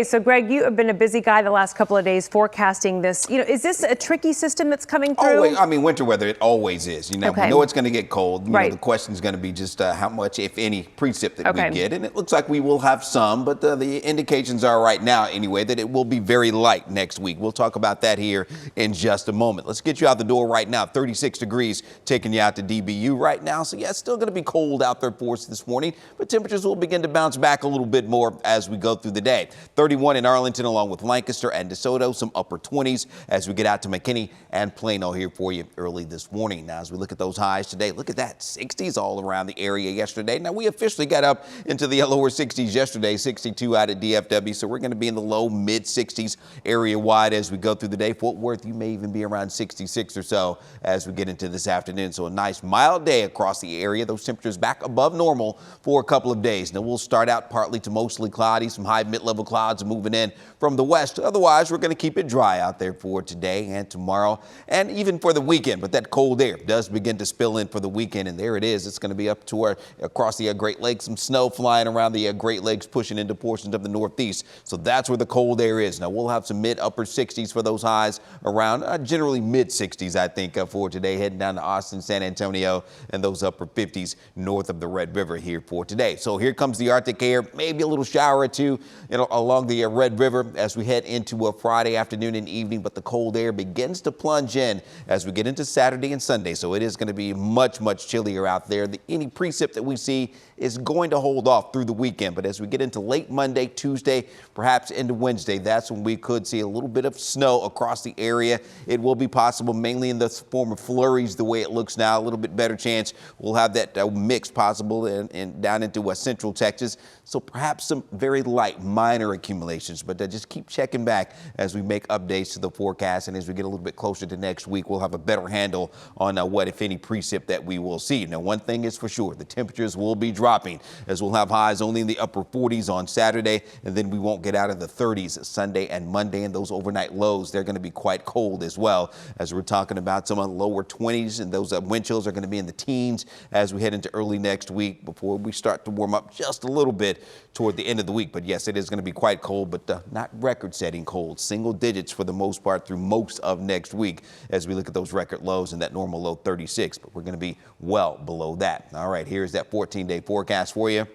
So, Greg, you have been a busy guy the last couple of days forecasting this. Is this a tricky system that's coming through? Always, I mean, winter weather, it always is. We know it's going to get cold. Right. The question is going to be just how much, if any, precip that we get. And it looks like we will have some, but the indications are right now, anyway, that it will be very light next week. We'll talk about that here in just a moment. Let's get you out the door right now. 36 degrees taking you out to DBU right now. So, yeah, it's still going to be cold out there for us this morning, but temperatures will begin to bounce back a little bit more as we go through the day. 31 in Arlington, along with Lancaster and DeSoto, some upper 20s as we get out to McKinney and Plano here for you early this morning. Now, as we look at those highs today, look at that, 60s all around the area yesterday. Now, we officially got up into the lower 60s yesterday, 62 out at DFW, so we're going to be in the low mid 60s area wide as we go through the day. Fort Worth, you may even be around 66 or so as we get into this afternoon. So a nice mild day across the area. Those temperatures back above normal for a couple of days. Now, we'll start out partly to mostly cloudy, some high mid-level clouds moving in from the west. Otherwise, we're going to keep it dry out there for today and tomorrow and even for the weekend. But that cold air does begin to spill in for the weekend. And there it is. It's going to be up to across the Great Lakes, some snow flying around the Great Lakes, pushing into portions of the Northeast. So that's where the cold air is. Now, we'll have some mid-upper 60s for those highs around generally mid 60s, I think, for today, heading down to Austin, San Antonio, and those upper 50s north of the Red River here for today. So here comes the Arctic air, maybe a little shower or two along the Red River as we head into a Friday afternoon and evening, but the cold air begins to plunge in as we get into Saturday and Sunday. So it is going to be much, much chillier out there. Any precip that we see is going to hold off through the weekend. But as we get into late Monday, Tuesday, perhaps into Wednesday, that's when we could see a little bit of snow across the area. It will be possible mainly in the form of flurries the way it looks now. A little bit better chance we'll have that mix possible and down into central Texas. So perhaps some very light minor accumulations, but just keep checking back as we make updates to the forecast. And as we get a little bit closer to next week, we'll have a better handle on what, if any, precip that we will see. Now, one thing is for sure, the temperatures will be dropping as we'll have highs only in the upper 40s on Saturday, and then we won't get out of the 30s Sunday and Monday. And those overnight lows, they're going to be quite cold as well, as we're talking about some lower 20s, and those wind chills are going to be in the teens as we head into early next week before we start to warm up just a little bit toward the end of the week. But yes, it is going to be quite cold, but not record-setting cold. Single digits for the most part through most of next week as we look at those record lows and that normal low 36, but we're going to be well below that. All right, here's that 14-day forecast for you.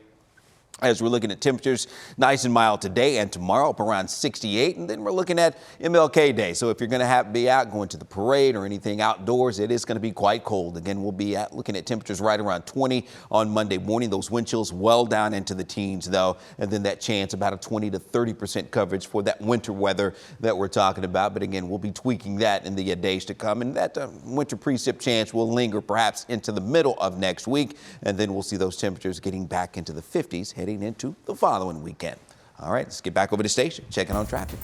As we're looking at temperatures, nice and mild today and tomorrow, up around 68. And then we're looking at MLK Day. So if you're going to be out going to the parade or anything outdoors, it is going to be quite cold. Again, we'll be looking at temperatures right around 20 on Monday morning. Those wind chills well down into the teens, though. And then that chance, about a 20 to 30% coverage for that winter weather that we're talking about. But again, we'll be tweaking that in the days to come. And that winter precip chance will linger perhaps into the middle of next week. And then we'll see those temperatures getting back into the 50s heading into the following weekend. All right, let's get back over to the station, checking on traffic.